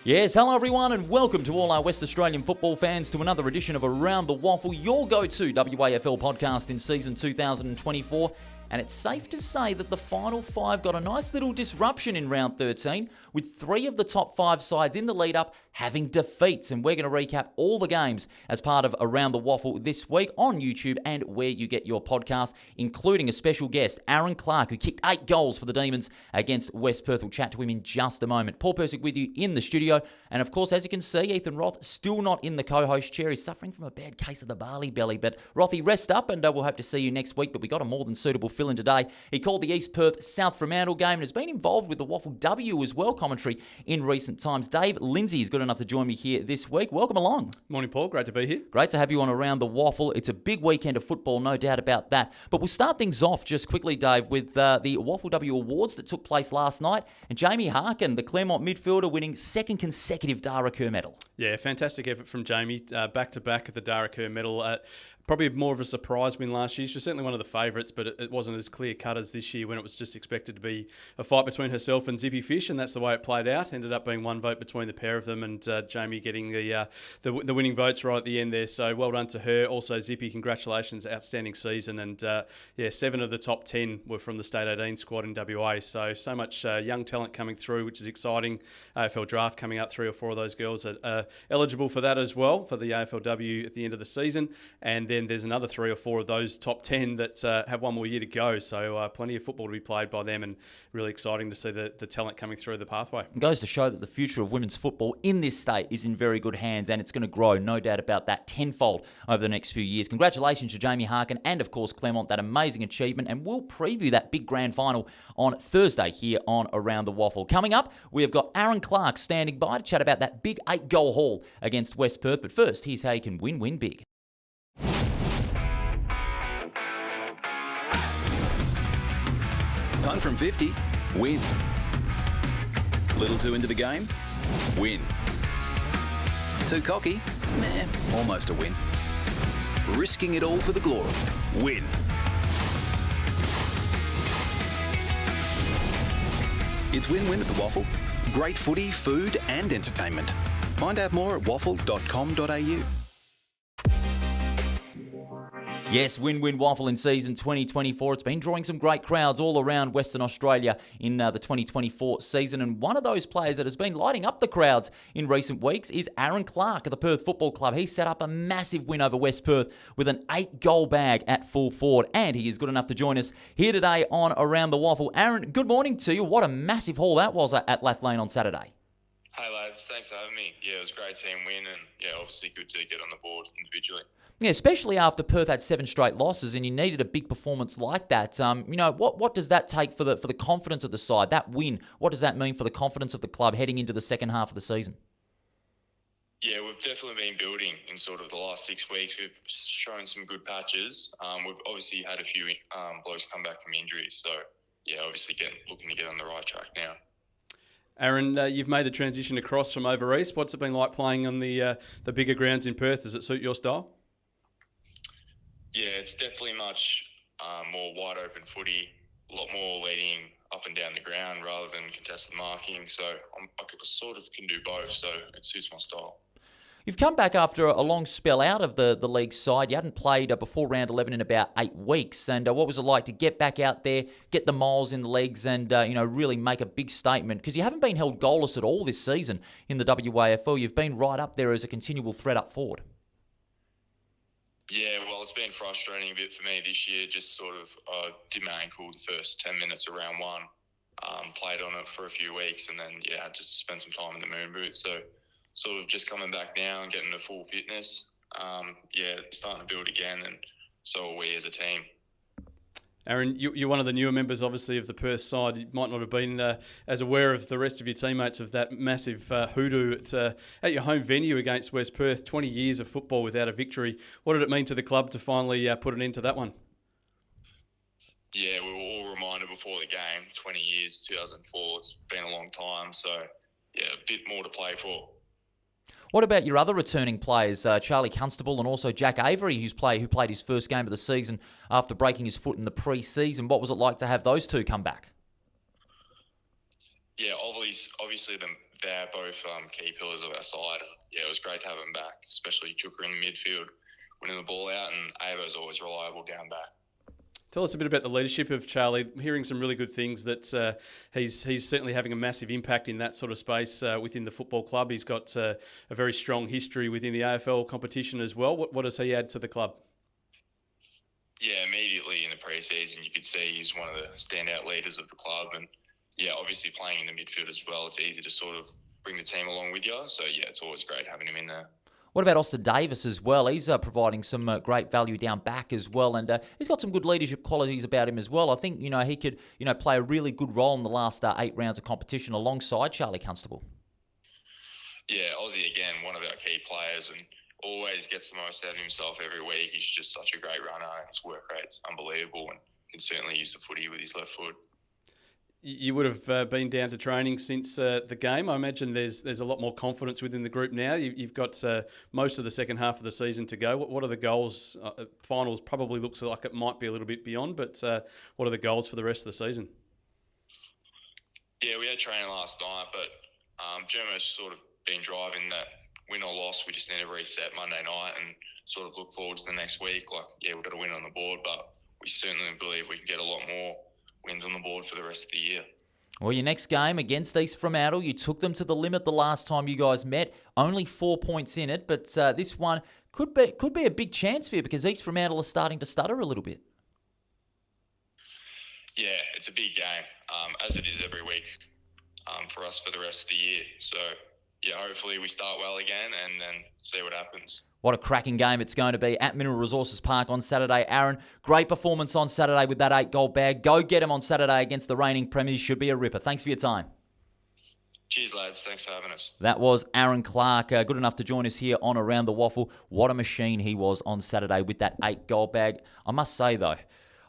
Yes, hello everyone and welcome to all our West Australian football fans to another edition of Around the WAFL, your go-to WAFL podcast in season 2024. And it's safe to say that the final five got a nice little disruption in round 13, with three of the top five sides in the lead-up having defeats. And we're going to recap all the games as part of Around the WAFL this week on YouTube and where you get your podcast, including a special guest, Aaron Clarke, who kicked 8 goals for the Demons against West Perth. We'll chat to him in just a moment. Paul Persick with you in the studio. And of course, as you can see, Ethan Roth still not in the co-host chair. He's suffering from a bad case of the barley belly. But Rothy, rest up and we'll hope to see you next week. But we got a more than suitable fill-in today. He called the East Perth South Fremantle game and has been involved with the WAFL W as well commentary in recent times. Dave Lindsay is good enough to join me here this week. Welcome along. Morning, Paul. Great to be here. Great to have you on Around the WAFL. It's a big weekend of football, no doubt about that. But we'll start things off just quickly, Dave, with the WAFL W Awards that took place last night. And Jamie Harkin, the Claremont midfielder, winning second consecutive Dara Kerr medal. Yeah, fantastic effort from Jamie. Back-to-back at the Dara Kerr medal. Probably more of a surprise win last year. She was certainly one of the favourites, but it wasn't as clear-cut as this year when it was just expected to be a fight between herself and Zippy Fish, and that's the way it played out. Ended up being one vote between the pair of them, and Jamie getting the winning votes right at the end there. So well done to her. Also, Zippy, congratulations, outstanding season. And 7 of the top 10 were from the State 18 squad in WA. So much young talent coming through, which is exciting. AFL draft coming up, 3 or 4 of those girls are eligible for that as well, for the AFLW at the end of the season. And then there's another 3 or 4 of those top 10 that have one more year to go. So plenty of football to be played by them, and really exciting to see the talent coming through the pathway. It goes to show that the future of women's football in this state is in very good hands, and it's going to grow, no doubt about that, tenfold over the next few years. Congratulations to Jamie Harkin and, of course, Claremont, that amazing achievement, and we'll preview that big grand final on Thursday here on Around the WAFL. Coming up, we have got Aaron Clarke standing by to chat about that big 8-goal haul against West Perth. But first, here's how you can win big. Punt from 50, win. Little too into the game, win. Too cocky, almost a win. Risking it all for the glory, win. It's win-win at the WAFL. Great footy, food and entertainment. Find out more at waffle.com.au. Yes, Win-Win WAFL in season 2024. It's been drawing some great crowds all around Western Australia in the 2024 season. And one of those players that has been lighting up the crowds in recent weeks is Aaron Clarke of the Perth Football Club. He set up a massive win over West Perth with an 8-goal bag at full forward. And he is good enough to join us here today on Around the WAFL. Aaron, good morning to you. What a massive haul that was at Lath Lane on Saturday. Hey lads, thanks for having me. Yeah, it was a great team win, and obviously good to get on the board individually. Yeah, especially after Perth had 7 straight losses, and you needed a big performance like that. What does that take for the confidence of the side? That win, what does that mean for the confidence of the club heading into the second half of the season? Yeah, we've definitely been building in sort of the last 6 weeks. We've shown some good patches. We've obviously had a few blokes come back from injuries, so obviously looking to get on the right track now. Aaron, you've made the transition across from over east. What's it been like playing on the bigger grounds in Perth? Does it suit your style? Yeah, it's definitely much more wide open footy, a lot more leading up and down the ground rather than contested marking. So I sort of can do both, so it suits my style. You've come back after a long spell out of the league side. You hadn't played before round 11 in about 8 weeks. And what was it like to get back out there, get the miles in the legs and, really make a big statement? Because you haven't been held goalless at all this season in the WAFL. You've been right up there as a continual threat up forward. Yeah, well, it's been frustrating a bit for me this year. Just sort of did my ankle the first 10 minutes of round 1. Played on it for a few weeks and then, had to spend some time in the moon boot. So sort of just coming back now and getting to full fitness. Starting to build again, and so are we as a team. Aaron, you're one of the newer members, obviously, of the Perth side. You might not have been as aware of the rest of your teammates of that massive hoodoo at your home venue against West Perth. 20 years of football without a victory. What did it mean to the club to finally put an end to that one? Yeah, we were all reminded before the game, 20 years, 2004, it's been a long time. So, a bit more to play for. What about your other returning players, Charlie Constable and also Jack Avery, who played his first game of the season after breaking his foot in the pre-season? What was it like to have those two come back? Yeah, obviously they're both key pillars of our side. And yeah, it was great to have them back, especially Chuka in the midfield, winning the ball out, and Avo's always reliable down back. Tell us a bit about the leadership of Charlie. Hearing some really good things that he's certainly having a massive impact in that sort of space within the football club. He's got a very strong history within the AFL competition as well. What does he add to the club? Yeah, immediately in the pre-season, you could see he's one of the standout leaders of the club. And yeah, obviously playing in the midfield as well, it's easy to sort of bring the team along with you. So yeah, it's always great having him in there. What about Austin Davis as well? He's providing some great value down back as well, and he's got some good leadership qualities about him as well. I think he could play a really good role in the last 8 rounds of competition alongside Charlie Constable. Yeah, Aussie again, one of our key players, and always gets the most out of himself every week. He's just such a great runner, and his work rate's unbelievable, and can certainly use the footy with his left foot. You would have been down to training since the game. I imagine there's a lot more confidence within the group now. You've got most of the second half of the season to go. What are the goals? Finals probably looks like it might be a little bit beyond, but what are the goals for the rest of the season? Yeah, we had training last night, but Germo's sort of been driving that win or loss. We just need to reset Monday night and sort of look forward to the next week. We've got a win on the board, but we certainly believe we can get a lot more wins on the board for the rest of the year. Well, your next game against East Fremantle, you took them to the limit the last time you guys met. Only 4 points in it, but this one could be a big chance for you because East Fremantle are starting to stutter a little bit. Yeah, it's a big game, as it is every week for us for the rest of the year. So, yeah, hopefully we start well again and then see what happens. What a cracking game it's going to be at Mineral Resources Park on Saturday. Aaron, great performance on Saturday with that 8-goal bag. Go get him on Saturday against the reigning premiers. Should be a ripper. Thanks for your time. Cheers, lads. Thanks for having us. That was Aaron Clarke, good enough to join us here on Around the Waffle. What a machine he was on Saturday with that 8-goal bag. I must say, though,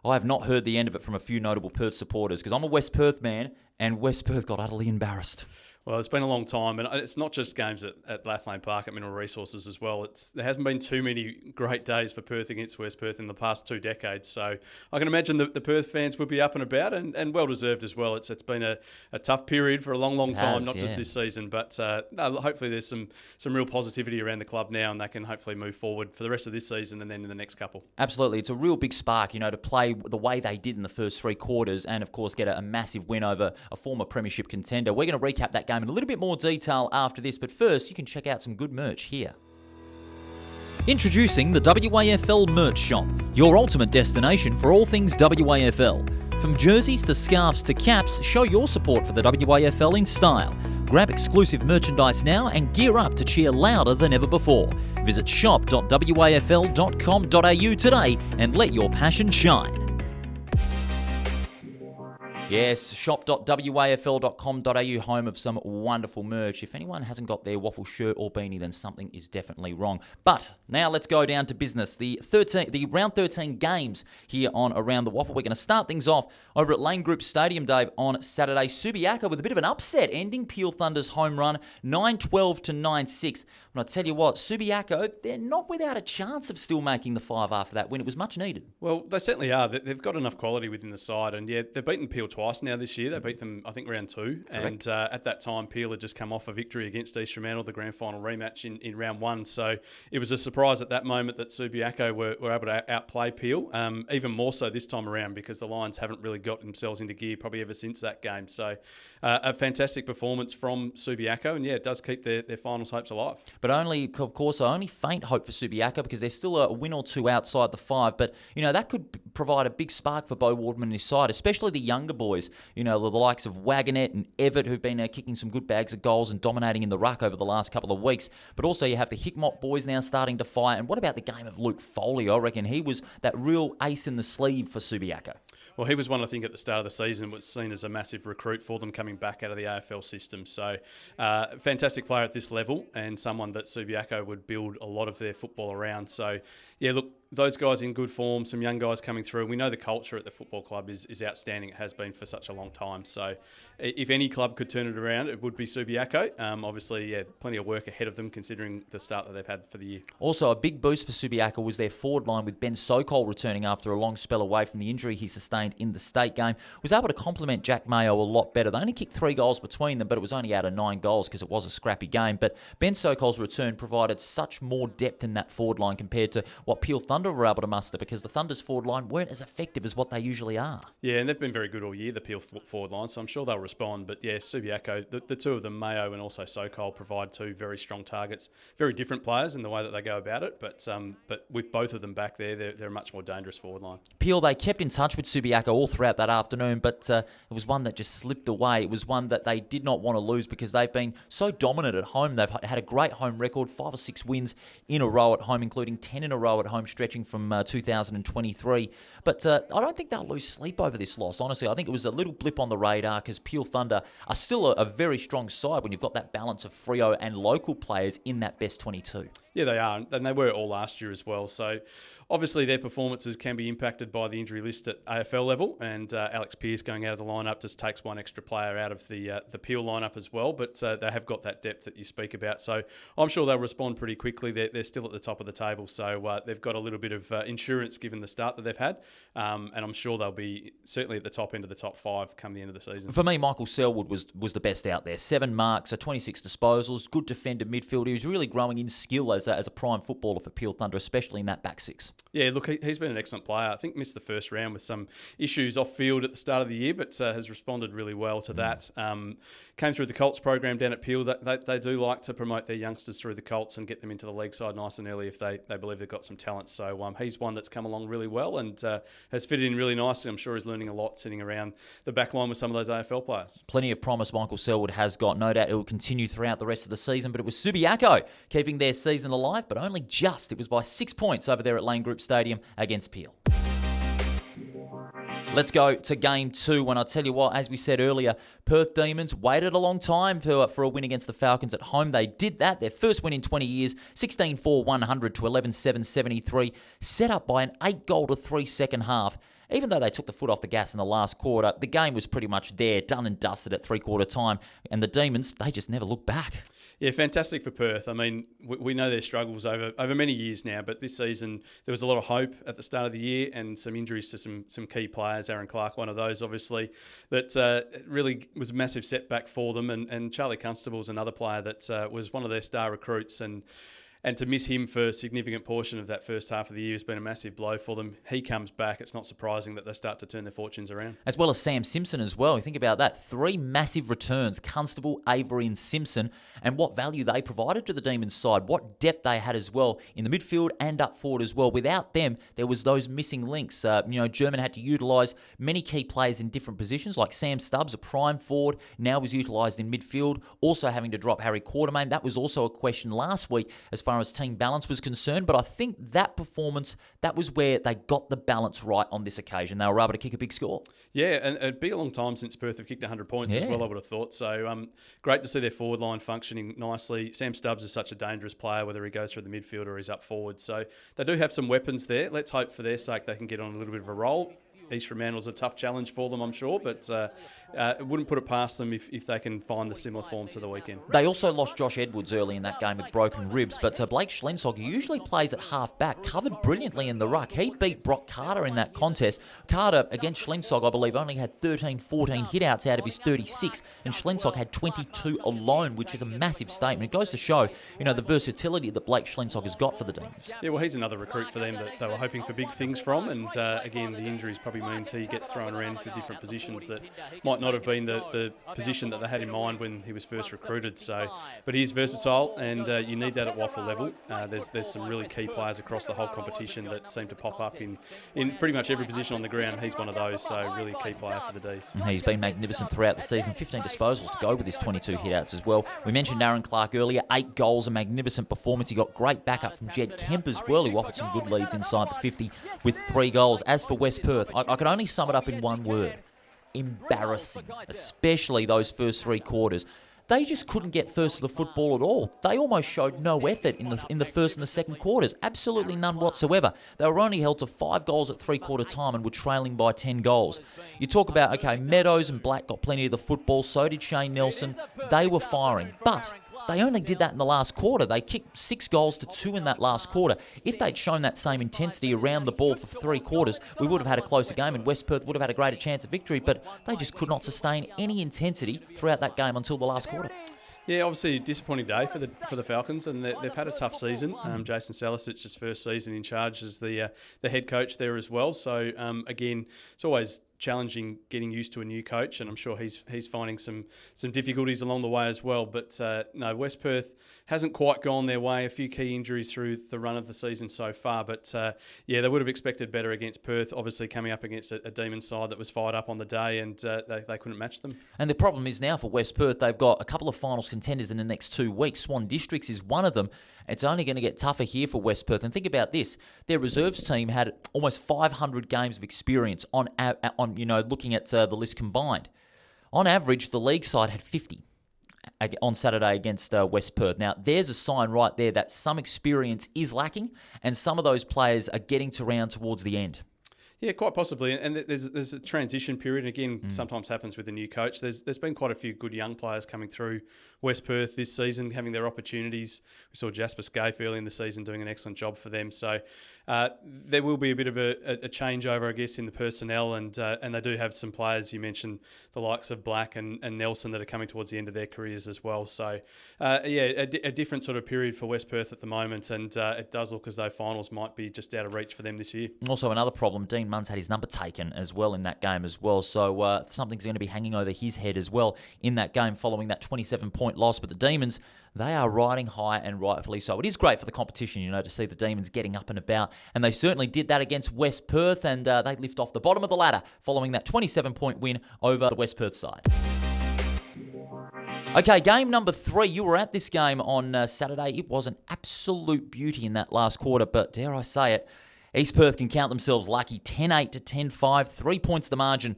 I have not heard the end of it from a few notable Perth supporters because I'm a West Perth man and West Perth got utterly embarrassed. Well, it's been a long time, and it's not just games at Lathlane Park at Mineral Resources as well. There hasn't been too many great days for Perth against West Perth in the past 2 decades. So I can imagine the Perth fans would be up and about, and well-deserved as well. It's been a tough period for a long time, not just this season. But hopefully there's some real positivity around the club now, and they can hopefully move forward for the rest of this season and then in the next couple. Absolutely. It's a real big spark, to play the way they did in the first 3 quarters and, of course, get a massive win over a former premiership contender. We're going to recap that game in a little bit more detail after this, but first you can check out some good merch here. Introducing the WAFL Merch Shop, your ultimate destination for all things WAFL. From jerseys to scarves to caps, show your support for the WAFL in style. Grab exclusive merchandise now and gear up to cheer louder than ever before. Visit shop.wafl.com.au today and let your passion shine. Yes, shop.wafl.com.au, home of some wonderful merch. If anyone hasn't got their waffle shirt or beanie, then something is definitely wrong. But now let's go down to business. The round 13 games here on Around the Waffle. We're going to start things off over at Lane Group Stadium, Dave, on Saturday. Subiaco with a bit of an upset, ending Peel Thunder's home run, 9-12 to 9-6. And I tell you what, Subiaco, they're not without a chance of still making the 5 after that win. It was much needed. Well, they certainly are. They've got enough quality within the side, and yeah, they've beaten Peel twice now this year. They beat them, I think, round 2. Correct. And at that time, Peel had just come off a victory against East Fremantle, the grand final rematch in round 1. So it was a surprise at that moment that Subiaco were able to outplay Peel, even more so this time around because the Lions haven't really got themselves into gear probably ever since that game. So a fantastic performance from Subiaco, and yeah, it does keep their finals hopes alive. But only faint hope for Subiaco because there's still a win or 2 outside the 5. But, that could provide a big spark for Beau Wardman and his side, especially the younger boys. The likes of Wagonet and Everett, who've been kicking some good bags of goals and dominating in the ruck over the last couple of weeks. But also you have the Hickmott boys now starting to fire. And what about the game of Luke Foley? I reckon he was that real ace in the sleeve for Subiaco. Well, he was one, I think, at the start of the season was seen as a massive recruit for them coming back out of the AFL system. So, fantastic player at this level and someone that Subiaco would build a lot of their football around. So, yeah, look, those guys in good form, some young guys coming through. We know the culture at the football club is outstanding. It has been for such a long time. So if any club could turn it around, it would be Subiaco. Obviously, plenty of work ahead of them considering the start that they've had for the year. Also, a big boost for Subiaco was their forward line with Ben Sokol returning after a long spell away from the injury he sustained in the state game. Was able to complement Jack Mayo a lot better. They only kicked 3 goals between them, but it was only out of 9 goals because it was a scrappy game. But Ben Sokol's return provided such more depth in that forward line compared to what Peel Thunder were able to muster, because the Thunder's forward line weren't as effective as what they usually are. Yeah, and they've been very good all year, the Peel forward line, so I'm sure they'll respond. But yeah, Subiaco, the two of them, Mayo and also Sokol, provide 2 very strong targets. Very different players in the way that they go about it, but with both of them back there, they're a much more dangerous forward line. Peel, they kept in touch with Subiaco all throughout that afternoon, but it was one that just slipped away. It was one that they did not want to lose because they've been so dominant at home. They've had a great home record, 5 or 6 wins in a row at home, including 10 in a row at home, stretching from 2023. But I don't think they'll lose sleep over this loss, honestly. I think it was a little blip on the radar because Peel Thunder are still a very strong side when you've got that balance of Freo and local players in that best 22. Yeah, they are, and they were all last year as well. So obviously their performances can be impacted by the injury list at AFL level, and Alex Pearce going out of the lineup just takes one extra player out of the Peel lineup as well. But they have got that depth that you speak about, so I'm sure they'll respond pretty quickly. They're still at the top of the table, so they've got a little bit of insurance given the start that they've had, and I'm sure they'll be certainly at the top end of the top 5 come the end of the season. For me, Michael Selwood was the best out there. 7 marks, 26 disposals, good defender midfield. He was really growing in skill as a prime footballer for Peel Thunder, especially in that back 6. Yeah, look, he's been an excellent player. I think missed the first round with some issues off field at the start of the year, but has responded really well to that. Came through the Colts program down at Peel. They do like to promote their youngsters through the Colts and get them into the league side nice and early if they believe they've got some talent. So he's one that's come along really well and has fitted in really nicely. I'm sure he's learning a lot sitting around the back line with some of those AFL players. Plenty of promise Michael Selwood has got. No doubt it will continue throughout the rest of the season, but it was Subiaco keeping their season alive, but only just. It was by 6 points over there at Lane Group Stadium against Peel. Let's go to Game 2, when I tell you what, as we said earlier, Perth Demons waited a long time for a win against the Falcons at home. They did that, their first win in 20 years, 16-4-100 to 11-7-73, set up by an 8-3 second half. Even though they took the foot off the gas in the last quarter, the game was pretty much there, done and dusted at 3/4 time. And the Demons, they just never looked back. Yeah, fantastic for Perth. I mean, we know their struggles over many years now, but this season there was a lot of hope at the start of the year and some injuries to some key players. Aaron Clarke, one of those, obviously, that really was a massive setback for them. And Charlie Constable's another player that was one of their star recruits, and to miss him for a significant portion of that first half of the year has been a massive blow for them. He comes back. It's not surprising that they start to turn their fortunes around. As well as Sam Simpson as well. You think about that. 3 massive returns, Constable, Avery and Simpson, and what value they provided to the Demons side, what depth they had as well in the midfield and up forward as well. Without them, there was those missing links. German had to utilise many key players in different positions, like Sam Stubbs, a prime forward, now was utilised in midfield, also having to drop Harry Quartermain. That was also a question last week as far as team balance was concerned, but I think that performance, that was where they got the balance right on this occasion. They were able to kick a big score. Yeah, and it'd be a long time since Perth have kicked 100 points as well, I would have thought. So great to see their forward line functioning nicely. Sam Stubbs is such a dangerous player, whether he goes through the midfield or he's up forward. So they do have some weapons there. Let's hope for their sake they can get on a little bit of a roll. East Fremantle's a tough challenge for them, I'm sure, but it wouldn't put it past them if they can find the similar form to the weekend. They also lost Josh Edwards early in that game with broken ribs, but Blake Schlensog, who usually plays at half-back, covered brilliantly in the ruck. He beat Brock Carter in that contest. Carter, against Schlensog, I believe, only had 13-14 hit-outs out of his 36, and Schlensog had 22 alone, which is a massive statement. It goes to show, the versatility that Blake Schlensog has got for the Demons. Yeah, well, he's another recruit for them that they were hoping for big things from, and again, the injuries probably means he gets thrown around into different positions that might not have been the position that they had in mind when he was first recruited. So, but he's versatile, and you need that at WAFL level. There's some really key players across the whole competition that seem to pop up in pretty much every position on the ground. He's one of those, so really key player for the Ds. He's been magnificent throughout the season. 15 disposals to go with his 22 hit-outs as well. We mentioned Aaron Clarke earlier. 8 goals, a magnificent performance. He got great backup from Jed Kemp as well, who offered some good leads inside the 50 with 3 goals. As for West Perth, I could only sum it up in one word: embarrassing, especially those first 3 quarters. they just couldn't get first to the football at all. They almost showed no effort in the first and the second quarters. Absolutely none whatsoever. They were only held to 5 goals at three-quarter time and were trailing by 10 goals. You talk about, okay, Meadows and Black got plenty of the football, so did Shane Nelson. They were firing, but they only did that in the last quarter. They kicked 6 goals to 2 in that last quarter. If they'd shown that same intensity around the ball for 3 quarters, we would have had a closer game and West Perth would have had a greater chance of victory, but they just could not sustain any intensity throughout that game until the last quarter. Yeah, obviously a disappointing day for the Falcons, and they've had a tough season. Jason Salasic's first season in charge as the head coach there as well. So again, it's always challenging getting used to a new coach, and I'm sure he's finding some difficulties along the way as well. But no, West Perth hasn't quite gone their way. A few key injuries through the run of the season so far, but yeah, they would have expected better against Perth. Obviously, coming up against a Demons side that was fired up on the day, and they couldn't match them. And the problem is now for West Perth, they've got a couple of finals contenders in the next 2 weeks. Swan Districts is one of them. It's only going to get tougher here for West Perth. And think about this: their reserves team had almost 500 games of experience on looking at the list combined. On average, the league side had 50 on Saturday against West Perth. Now, there's a sign right there that some experience is lacking, and some of those players are getting to round towards the end. Yeah, quite possibly. And there's a transition period. Again, sometimes happens with a new coach. There's been quite a few good young players coming through West Perth this season, having their opportunities. We saw Jasper Scaife early in the season doing an excellent job for them. So there will be a bit of a changeover, I guess, in the personnel. And they do have some players, you mentioned the likes of Black and Nelson, that are coming towards the end of their careers as well. So, a different sort of period for West Perth at the moment. And it does look as though finals might be just out of reach for them this year. Also, another problem, Dean Munn's had his number taken as well in that game as well. So something's going to be hanging over his head as well in that game following that 27-point loss. But the Demons, they are riding high, and rightfully so. It is great for the competition, to see the Demons getting up and about. And they certainly did that against West Perth, and they lift off the bottom of the ladder following that 27-point win over the West Perth side. Okay, game number 3. You were at this game on Saturday. It was an absolute beauty in that last quarter, but dare I say it, East Perth can count themselves lucky. 10-8 to 10-5, 3 points the margin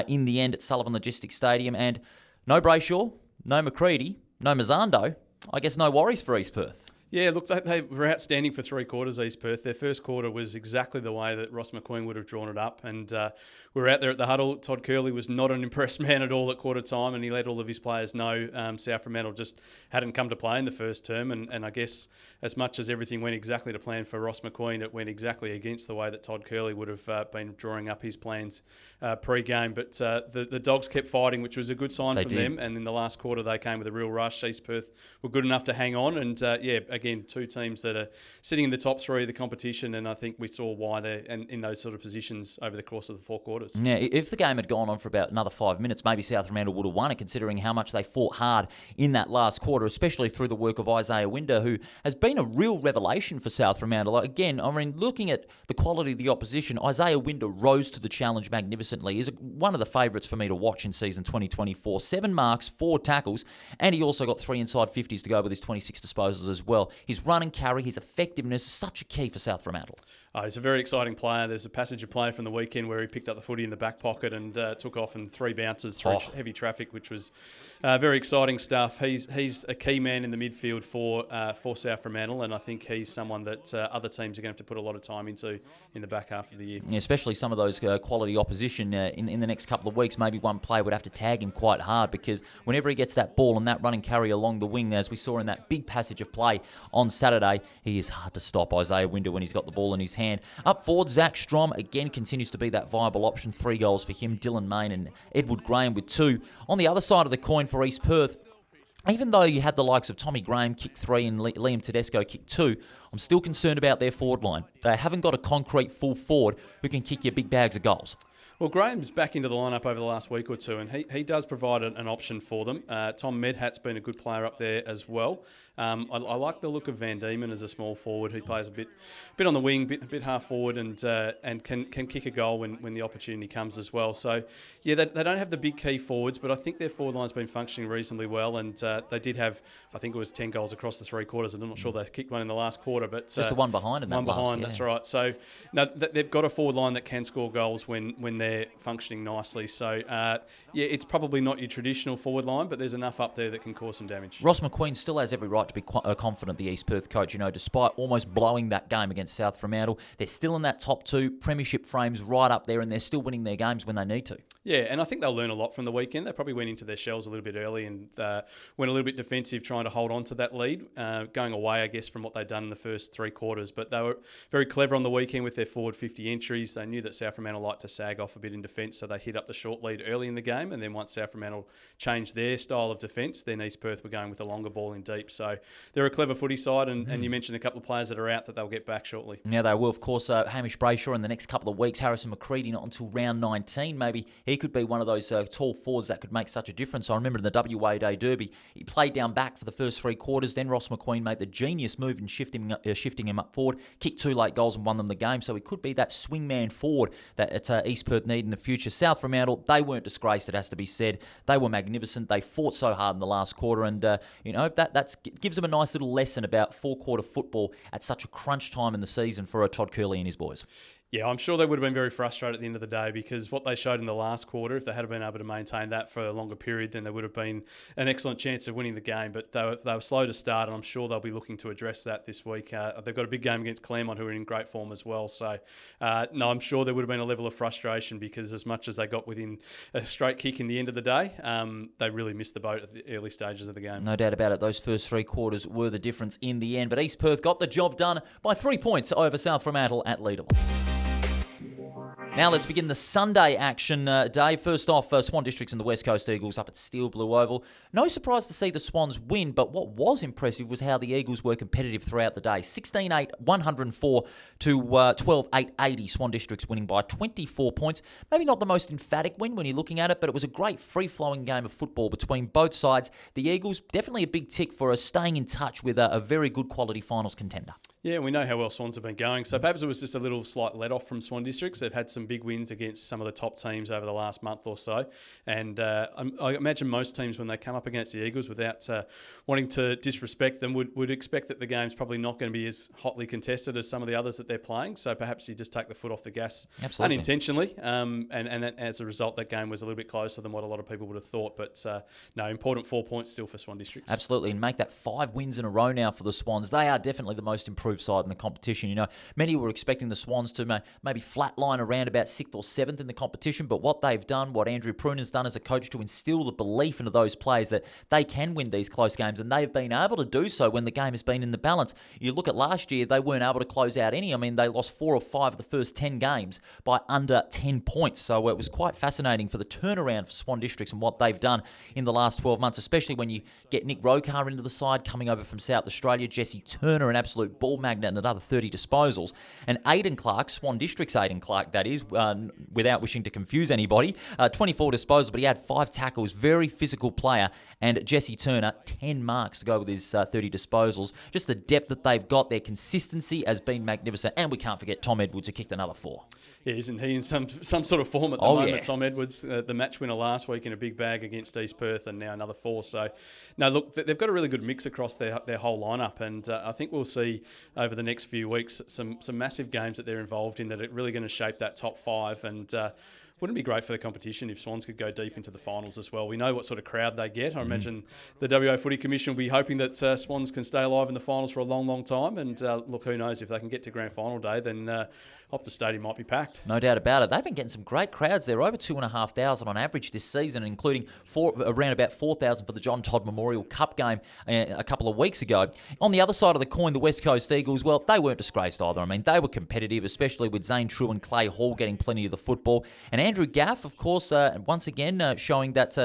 in the end at Sullivan Logistics Stadium. And no Brayshaw, no McCready, no Mazzando. I guess no worries for East Perth. Yeah, look, they were outstanding for 3 quarters, East Perth. Their first quarter was exactly the way that Ross McQueen would have drawn it up. And we were out there at the huddle. Todd Curley was not an impressed man at all at quarter time, and he let all of his players know South Fremantle just hadn't come to play in the first term. And I guess as much as everything went exactly to plan for Ross McQueen, it went exactly against the way that Todd Curley would have been drawing up his plans pre-game. But the Dogs kept fighting, which was a good sign from them. And in the last quarter, they came with a real rush. East Perth were good enough to hang on. And, again, 2 teams that are sitting in the top 3 of the competition, and I think we saw why they're in those sort of positions over the course of the 4 quarters. Yeah, if the game had gone on for about another 5 minutes, maybe South Fremantle would have won it, considering how much they fought hard in that last quarter, especially through the work of Isaiah Winder, who has been a real revelation for South Fremantle. Again, I mean, looking at the quality of the opposition, Isaiah Winder rose to the challenge magnificently. He's one of the favourites for me to watch in season 2024. 7 marks, 4 tackles, and he also got 3 inside 50s to go with his 26 disposals as well. His run and carry, his effectiveness is such a key for South Fremantle. He's a very exciting player. There's a passage of play from the weekend where he picked up the footy in the back pocket and took off in 3 bounces through heavy traffic, which was very exciting stuff. He's a key man in the midfield for South Fremantle, and I think he's someone that other teams are going to have to put a lot of time into in the back half of the year. Yeah, especially some of those quality opposition in the next couple of weeks. Maybe one player would have to tag him quite hard, because whenever he gets that ball and that run and carry along the wing, as we saw in that big passage of play on Saturday, he is hard to stop, Isaiah Winder, when he's got the ball in his hand. Up forward, Zach Strom again continues to be that viable option. 3 goals for him. Dylan Main and Edward Graham with 2. On the other side of the coin for East Perth, even though you had the likes of Tommy Graham kick 3 and Liam Tedesco kick 2, I'm still concerned about their forward line. They haven't got a concrete full forward who can kick you big bags of goals. Well, Graham's back into the lineup over the last week or two, and he does provide an option for them. Tom Medhat's been a good player up there as well. I like the look of Van Diemen as a small forward who plays a bit on the wing, a bit half forward, and can kick a goal when the opportunity comes as well. So, yeah, they don't have the big key forwards, but I think their forward line's been functioning reasonably well, and they did have, I think it was 10 goals across the 3 quarters, and I'm not sure they kicked one in the last quarter, but just the one behind in that that's right. So, no, they've got a forward line that can score goals when they're functioning nicely. So, yeah, it's probably not your traditional forward line, but there's enough up there that can cause some damage. Ross McQueen still has every right to be confident, the East Perth coach. Despite almost blowing that game against South Fremantle, they're still in that top 2, premiership frames right up there, and they're still winning their games when they need to. Yeah, and I think they'll learn a lot from the weekend. They probably went into their shells a little bit early and went a little bit defensive, trying to hold on to that lead, going away, I guess, from what they'd done in the first 3 quarters. But they were very clever on the weekend with their forward 50 entries. They knew that South Fremantle liked to sag off a bit in defence, so they hit up the short lead early in the game. And then once South Fremantle changed their style of defence, then East Perth were going with a longer ball in deep. So they're a clever footy side, and you mentioned a couple of players that are out that they'll get back shortly. Yeah, they will, of course. Hamish Brayshaw in the next couple of weeks. Harrison McCready not until round 19. Maybe he could be one of those tall forwards that could make such a difference. I remember in the WA Day Derby, he played down back for the first 3 quarters. Then Ross McQueen made the genius move in shifting him up forward, kicked 2 late goals and won them the game. So he could be that swingman forward that East Perth need in the future. South Fremantle, they weren't disgraced, it has to be said. They were magnificent. They fought so hard in the last quarter, and that gives them a nice little lesson about 4-quarter football at such a crunch time in the season for Todd Curley and his boys. Yeah, I'm sure they would have been very frustrated at the end of the day, because what they showed in the last quarter, if they had been able to maintain that for a longer period, then there would have been an excellent chance of winning the game. But they were slow to start, and I'm sure they'll be looking to address that this week. They've got a big game against Claremont, who are in great form as well. So, no, I'm sure there would have been a level of frustration, because as much as they got within a straight kick in the end of the day, they really missed the boat at the early stages of the game. No doubt about it. Those first 3 quarters were the difference in the end. But East Perth got the job done by 3 points over South Fremantle at Leederville. Now let's begin the Sunday action day. First off, Swan Districts and the West Coast Eagles up at Steel Blue Oval. No surprise to see the Swans win, but what was impressive was how the Eagles were competitive throughout the day. 16-8, 104 to 12-8, 80. Swan Districts winning by 24 points. Maybe not the most emphatic win when you're looking at it, but it was a great free-flowing game of football between both sides. The Eagles, definitely a big tick for us, staying in touch with a very good quality finals contender. Yeah, we know how well Swans have been going, so perhaps it was just a little slight let-off from Swan Districts. They've had some big wins against some of the top teams over the last month or so, and I imagine most teams, when they come up against the Eagles, without wanting to disrespect them, would expect that the game's probably not going to be as hotly contested as some of the others that they're playing, so perhaps you just take the foot off the gas. Absolutely. Unintentionally, and as a result, that game was a little bit closer than what a lot of people would have thought, but no, important 4 points still for Swan Districts. Absolutely, and make that 5 wins in a row now for the Swans. They are definitely the most improved side in the competition. Many were expecting the Swans to maybe flatline around about 6th or 7th in the competition, but what they've done, what Andrew Pruner's done as a coach to instill the belief into those players that they can win these close games, and they've been able to do so when the game has been in the balance. You look at last year, they weren't able to close out any. I mean, they lost 4 or 5 of the first 10 games by under 10 points, so it was quite fascinating for the turnaround for Swan Districts and what they've done in the last 12 months, especially when you get Nick Rokar into the side, coming over from South Australia, Jesse Turner, an absolute ball magnet, and another 30 disposals. And Aaron Clarke, Swan District's Aaron Clarke, that is, without wishing to confuse anybody, 24 disposals, but he had 5 tackles, very physical player. And Jesse Turner, 10 marks to go with his 30 disposals. Just the depth that they've got, their consistency has been magnificent. And we can't forget Tom Edwards, who kicked another 4. Yeah, isn't he in some sort of form at the moment? Yeah. Tom Edwards, the match winner last week in a big bag against East Perth, and now another 4. So, no, look, they've got a really good mix across their whole lineup, and I think we'll see over the next few weeks some massive games that they're involved in that are really going to shape that top 5. And wouldn't it be great for the competition if Swans could go deep into the finals as well? We know what sort of crowd they get. I imagine the WA Footy Commission will be hoping that Swans can stay alive in the finals for a long, long time. And look, who knows, if they can get to grand final day, then Optus Stadium might be packed. No doubt about it. They've been getting some great crowds there, over 2,500 on average this season, including around about 4,000 for the John Todd Memorial Cup game a couple of weeks ago. On the other side of the coin, the West Coast Eagles, well, they weren't disgraced either. I mean, they were competitive, especially with Zane True and Clay Hall getting plenty of the football. And Andrew Gaff, of course, once again showing that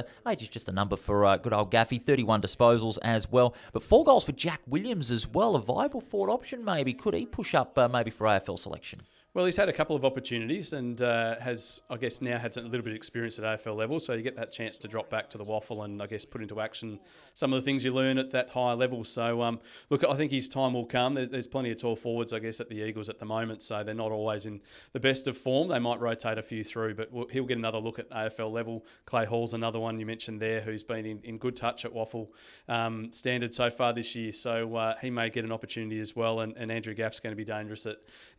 just a number for good old Gaffy, 31 disposals as well. But 4 goals for Jack Williams as well, a viable forward option maybe. Could he push up maybe for AFL selection? Well, he's had a couple of opportunities and has, I guess, now had a little bit of experience at AFL level. So you get that chance to drop back to the WAFL and, I guess, put into action some of the things you learn at that higher level. So, look, I think his time will come. There's plenty of tall forwards, I guess, at the Eagles at the moment. So they're not always in the best of form. They might rotate a few through, but he'll get another look at AFL level. Clay Hall's another one you mentioned there who's been in good touch at WAFL standard so far this year. So he may get an opportunity as well. And Andrew Gaff's going to be dangerous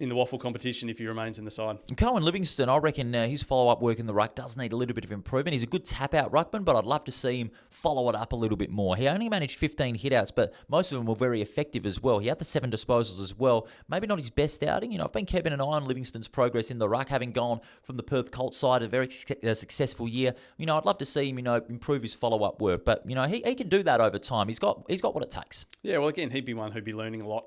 in the WAFL competition if he remains in the side. And Cohen Livingston, I reckon his follow-up work in the ruck does need a little bit of improvement. He's a good tap-out ruckman, but I'd love to see him follow it up a little bit more. He only managed 15 hit-outs, but most of them were very effective as well. He had the 7 disposals as well. Maybe not his best outing. I've been keeping an eye on Livingston's progress in the ruck, having gone from the Perth Colts side, a very successful year. I'd love to see him, improve his follow-up work, but he can do that over time. He's got what it takes. Yeah, well, again, he'd be one who'd be learning a lot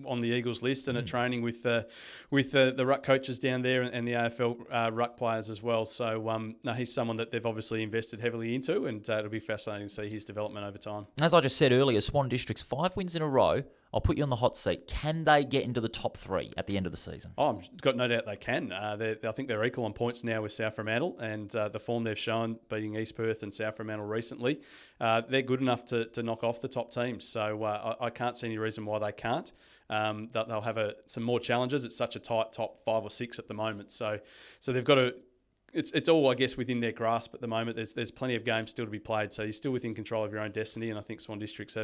on the Eagles list and at training with the ruck coaches down there and the AFL ruck players as well. So no, he's someone that they've obviously invested heavily into, and it'll be fascinating to see his development over time. As I just said earlier, Swan District's 5 wins in a row. I'll put you on the hot seat. Can they get into the top 3 at the end of the season? Oh, I've got no doubt they can. I think they're equal on points now with South Fremantle, and the form they've shown beating East Perth and South Fremantle recently, they're good enough to knock off the top teams. So I can't see any reason why they can't. They'll have some more challenges. It's such a tight top 5 or 6 at the moment. So they've got to. It's all, I guess, within their grasp at the moment. There's plenty of games still to be played, so you're still within control of your own destiny, and I think Swan Districts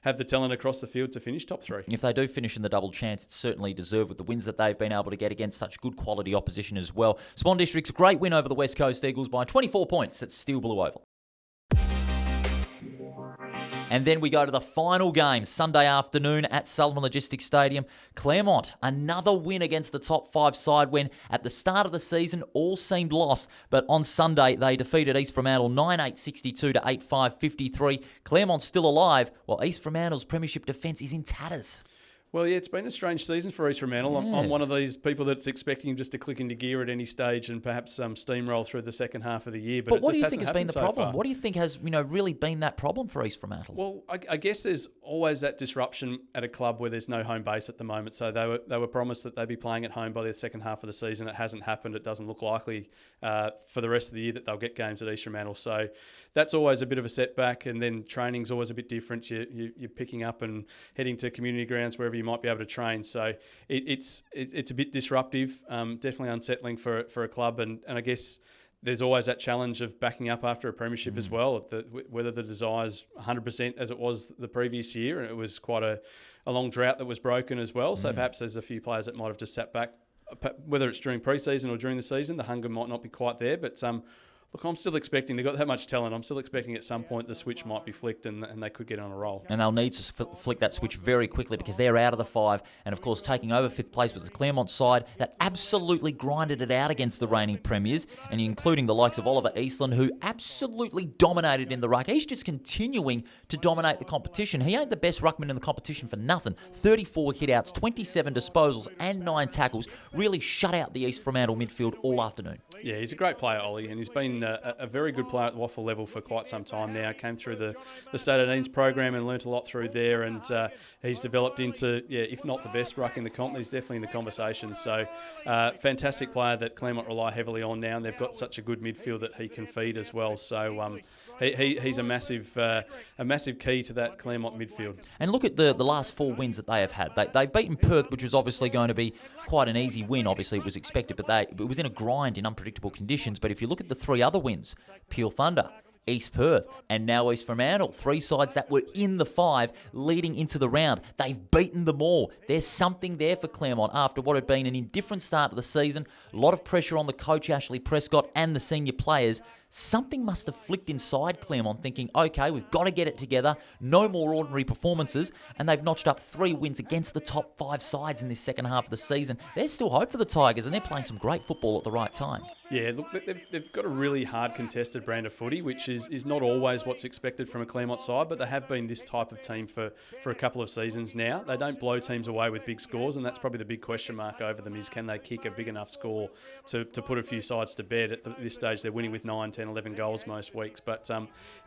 have the talent across the field to finish top 3. If they do finish in the double chance, it's certainly deserved with the wins that they've been able to get against such good quality opposition as well. Swan Districts, a great win over the West Coast Eagles by 24 points at Steel Blue Oval. And then we go to the final game, Sunday afternoon at Sullivan Logistics Stadium. Claremont, another win against the top 5 side when at the start of the season all seemed lost. But on Sunday, they defeated East Fremantle 9-8-62 to 8-5-53. Claremont's still alive, while East Fremantle's premiership defence is in tatters. Well, yeah, it's been a strange season for East Fremantle. I'm one of these people that's expecting him just to click into gear at any stage and perhaps steamroll through the second half of the year. But what it do just you hasn't think has been the so problem? far. What do you think has really been that problem for East Fremantle? Well, I guess there's always that disruption at a club where there's no home base at the moment. So they were promised that they'd be playing at home by the second half of the season. It hasn't happened. It doesn't look likely for the rest of the year that they'll get games at East Fremantle. So that's always a bit of a setback. And then training's always a bit different. You're picking up and heading to community grounds wherever you might be able to train. So it's a bit disruptive, definitely unsettling for a club, and I guess there's always that challenge of backing up after a premiership as well. Whether the desire's 100% as it was the previous year, and it was quite a long drought that was broken as well. So perhaps there's a few players that might have just sat back, whether it's during pre-season or during the season. The hunger might not be quite there, but look, I'm still expecting, they've got that much talent, I'm still expecting at some point the switch might be flicked and they could get on a roll. And they'll need to flick that switch very quickly because they're out of the 5. And, of course, taking over 5th place was the Claremont side that absolutely grinded it out against the reigning premiers, and including the likes of Oliver Eastland, who absolutely dominated in the ruck. He's just continuing to dominate the competition. He ain't the best ruckman in the competition for nothing. 34 hit-outs, 27 disposals and 9 tackles. Really shut out the East Fremantle midfield all afternoon. Yeah, he's a great player, Ollie, and he's been a very good player at the WAFL level for quite some time now. Came through the State 18s program and learnt a lot through there, and he's developed into, if not the best ruck in the comp, he's definitely in the conversation. So fantastic player that Claremont rely heavily on now, and they've got such a good midfield that he can feed as well. So he's a massive key to that Claremont midfield. And look at the last 4 wins that they have had. They've beaten Perth, which was obviously going to be quite an easy win. Obviously, it was expected, but it was in a grind in unpredictable conditions. But if you look at the 3 other wins, Peel Thunder, East Perth, and now East Fremantle, 3 sides that were in the 5 leading into the round. They've beaten them all. There's something there for Claremont after what had been an indifferent start to the season. A lot of pressure on the coach, Ashley Prescott, and the senior players. Something must have flicked inside Claremont thinking, okay, we've got to get it together. No more ordinary performances. And they've notched up 3 wins against the top 5 sides in this second half of the season. There's still hope for the Tigers, and they're playing some great football at the right time. Yeah, look, they've got a really hard contested brand of footy, which is not always what's expected from a Claremont side, but they have been this type of team for a couple of seasons now. They don't blow teams away with big scores, and that's probably the big question mark over them is can they kick a big enough score to put a few sides to bed. At this stage, they're winning with 9, 10 10, 11 goals most weeks. But,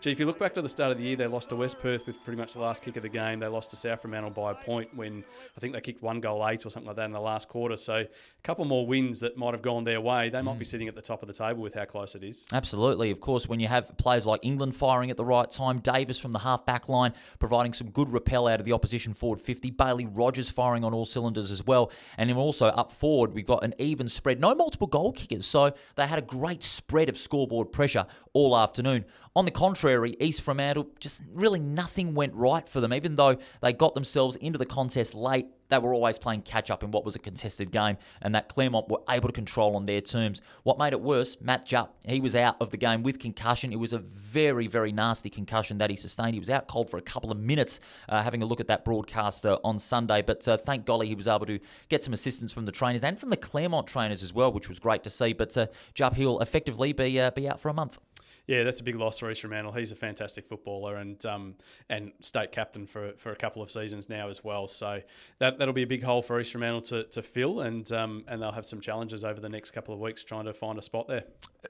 if you look back to the start of the year, they lost to West Perth with pretty much the last kick of the game. They lost to South Fremantle by a point when I think they kicked 1 goal late or something like that in the last quarter. So a couple more wins that might have gone their way. They might be sitting at the top of the table with how close it is. Absolutely. Of course, when you have players like England firing at the right time, Davis from the half-back line providing some good repel out of the opposition forward 50, Bailey Rogers firing on all cylinders as well. And then also up forward, we've got an even spread. No multiple goal kickers, so they had a great spread of scoreboard pressure all afternoon. On the contrary, East Fremantle, just really nothing went right for them. Even though they got themselves into the contest late, they were always playing catch-up in what was a contested game, and that Claremont were able to control on their terms. What made it worse, Matt Jupp, he was out of the game with concussion. It was a very, very nasty concussion that he sustained. He was out cold for a couple of minutes, having a look at that broadcast on Sunday, but thank golly he was able to get some assistance from the trainers and from the Claremont trainers as well, which was great to see. But Jupp, he'll effectively be out for a month. Yeah, that's a big loss for East Fremantle. He's a fantastic footballer and state captain for a couple of seasons now as well. So that'll be a big hole for East Fremantle to fill, and they'll have some challenges over the next couple of weeks trying to find a spot there.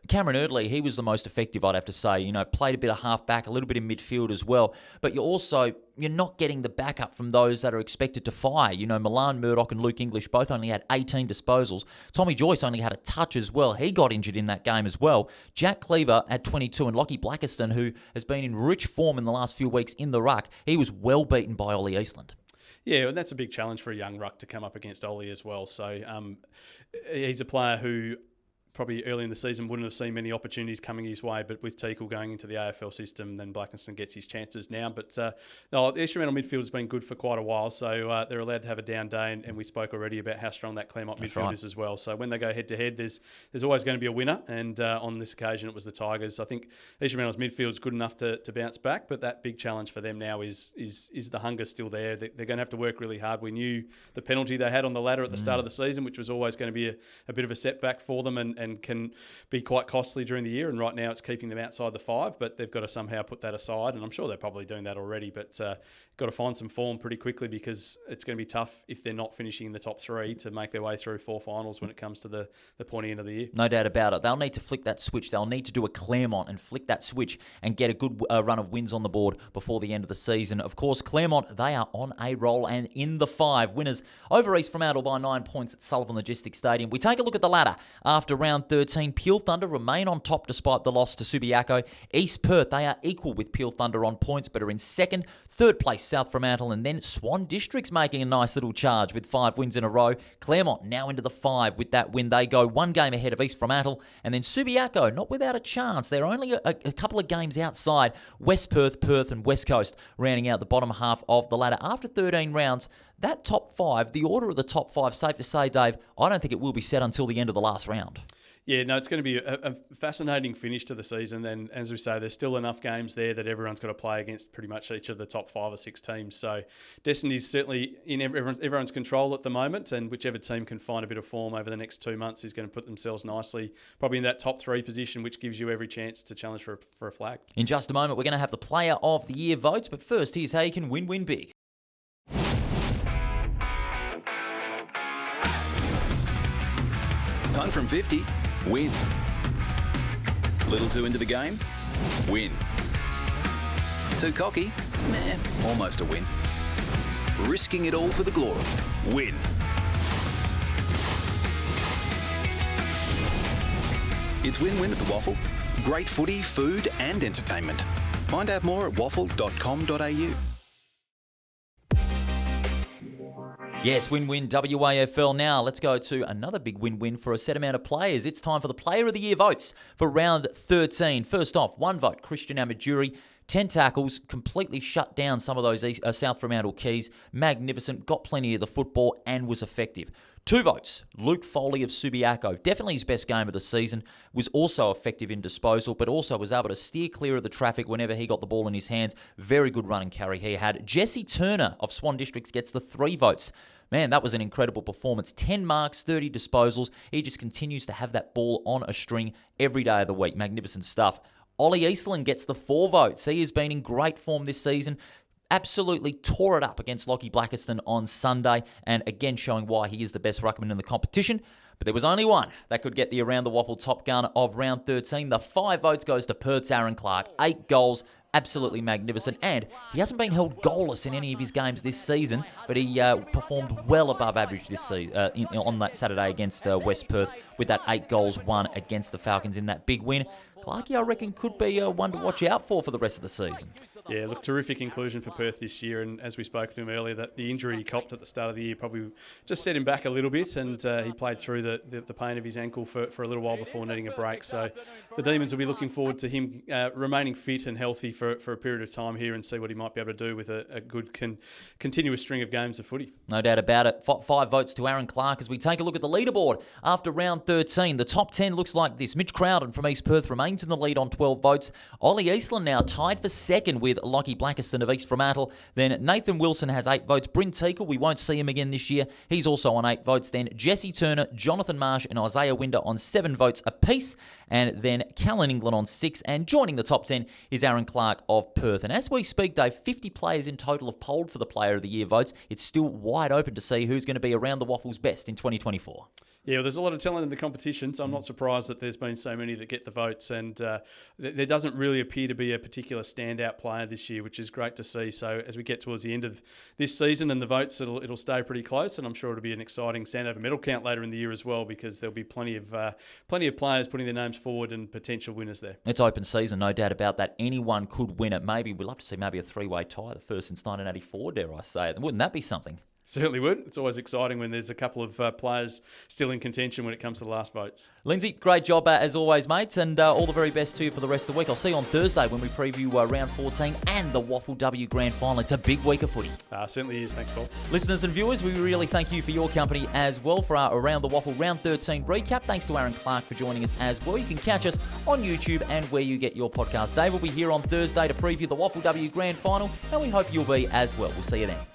Cameron Erdley, he was the most effective, I'd have to say. Played a bit of half-back, a little bit in midfield as well. But you're not getting the backup from those that are expected to fire. Milan Murdoch and Luke English both only had 18 disposals. Tommy Joyce only had a touch as well. He got injured in that game as well. Jack Cleaver had 22, and Lockie Blackiston, who has been in rich form in the last few weeks in the ruck, he was well beaten by Ollie Eastland. Yeah, and that's a big challenge for a young ruck to come up against Ollie as well. So he's a player who probably early in the season wouldn't have seen many opportunities coming his way, but with Teakle going into the AFL system, then Blackiston gets his chances now. But the East Fremantle midfield has been good for quite a while, so they're allowed to have a down day, and we spoke already about how strong that Claremont midfield is as well. So when they go head-to-head, there's always going to be a winner, and on this occasion it was the Tigers. I think East Fremantle's midfield is good enough to bounce back, but that big challenge for them now is the hunger still there. They're going to have to work really hard. We knew the penalty they had on the ladder at the start of the season, which was always going to be a bit of a setback for them, and can be quite costly during the year, and right now it's keeping them outside the 5, but they've got to somehow put that aside, and I'm sure they're probably doing that already, but got to find some form pretty quickly, because it's going to be tough if they're not finishing in the top 3 to make their way through 4 finals when it comes to the pointy end of the year. No doubt about it. They'll need to flick that switch. They'll need to do a Claremont and flick that switch and get a good run of wins on the board before the end of the season. Of course, Claremont, they are on a roll and in the 5. Winners over East Fremantle by 9 points at Sullivan Logistics Stadium. We take a look at the ladder. After round 13, Peel Thunder remain on top despite the loss to Subiaco. East Perth, they are equal with Peel Thunder on points, but are in second. Third place, South Fremantle, and then Swan District's making a nice little charge with 5 wins in a row. Claremont now into the 5 with that win. They go 1 game ahead of East Fremantle, and then Subiaco, not without a chance. They're only a couple of games outside West Perth, Perth, and West Coast, rounding out the bottom half of the ladder. After 13 rounds, that top 5, the order of the top 5, safe to say, Dave, I don't think it will be set until the end of the last round. Yeah, no, it's going to be a fascinating finish to the season. And as we say, there's still enough games there that everyone's got to play against pretty much each of the top 5 or 6 teams. So destiny's certainly in everyone's control at the moment, and whichever team can find a bit of form over the next 2 months is going to put themselves nicely, probably in that top 3 position, which gives you every chance to challenge for a flag. In just a moment, we're going to have the Player of the Year votes, but first, here's how you can win big. Punt from 50, win. Little too into the game, win. Too cocky, almost a win. Risking it all for the glory, win. It's win-win at the WAFL. Great footy, food and entertainment. Find out more at waffle.com.au. Yes, win-win WAFL. Now, let's go to another big win-win for a set amount of players. It's time for the Player of the Year votes for round 13. First off, 1 vote, Christian Amaduri. 10 tackles, completely shut down some of those South Fremantle keys. Magnificent, got plenty of the football and was effective. 2 votes, Luke Foley of Subiaco. Definitely his best game of the season. Was also effective in disposal, but also was able to steer clear of the traffic whenever he got the ball in his hands. Very good run and carry he had. Jesse Turner of Swan Districts gets the 3 votes. Man, that was an incredible performance. 10 marks, 30 disposals. He just continues to have that ball on a string every day of the week. Magnificent stuff. Ollie Eastland gets the 4 votes. He has been in great form this season. Absolutely tore it up against Lockie Blackiston on Sunday, and again showing why he is the best ruckman in the competition. But there was only one that could get the Around the Waffle top gun of round 13. The 5 votes goes to Perth's Aaron Clarke. 8 goals. Absolutely magnificent, and he hasn't been held goalless in any of his games this season, but he performed well above average this season on that Saturday against West Perth with that 8 goals won against the Falcons in that big win. Clarke, I reckon, could be one to watch out for the rest of the season. Yeah, look, terrific inclusion for Perth this year, and as we spoke to him earlier, that the injury he copped at the start of the year probably just set him back a little bit, and he played through the pain of his ankle for a little while before needing a break. So the Demons will be looking forward to him remaining fit and healthy for a period of time here, and see what he might be able to do with a good continuous string of games of footy. No doubt about it. 5 votes to Aaron Clarke as we take a look at the leaderboard after round 13. The top 10 looks like this. Mitch Crowden from East Perth remains in the lead on 12 votes. Ollie Eastland now tied for second with Lockie Blackiston of East Fremantle. Then Nathan Wilson has 8 votes. Bryn Teakle, we won't see him again this year. He's also on 8 votes. Then Jesse Turner, Jonathan Marsh and Isaiah Winder on 7 votes apiece. And then Callan England on 6. And joining the top 10 is Aaron Clarke of Perth. And as we speak, Dave, 50 players in total have polled for the Player of the Year votes. It's still wide open to see who's going to be Around the Waffle's best in 2024. Yeah, well, there's a lot of talent in the competition, so I'm not surprised that there's been so many that get the votes. And there doesn't really appear to be a particular standout player this year, which is great to see. So as we get towards the end of this season and the votes, it'll stay pretty close, and I'm sure it'll be an exciting Sandover medal count later in the year as well, because there'll be plenty of players putting their names forward and potential winners there. It's open season, no doubt about that. Anyone could win it. Maybe we'd love to see maybe a 3-way tie, the first since 1984, dare I say it. Wouldn't that be something? Certainly would. It's always exciting when there's a couple of players still in contention when it comes to the last votes. Lindsay, great job as always, mates, and all the very best to you for the rest of the week. I'll see you on Thursday when we preview round 14 and the WAFL W Grand Final. It's a big week of footy. Certainly is. Thanks, Paul. Listeners and viewers, we really thank you for your company as well for our Around the Waffle round 13 recap. Thanks to Aaron Clarke for joining us as well. You can catch us on YouTube and where you get your podcast. Dave will be here on Thursday to preview the WAFL W Grand Final, and we hope you'll be as well. We'll see you then.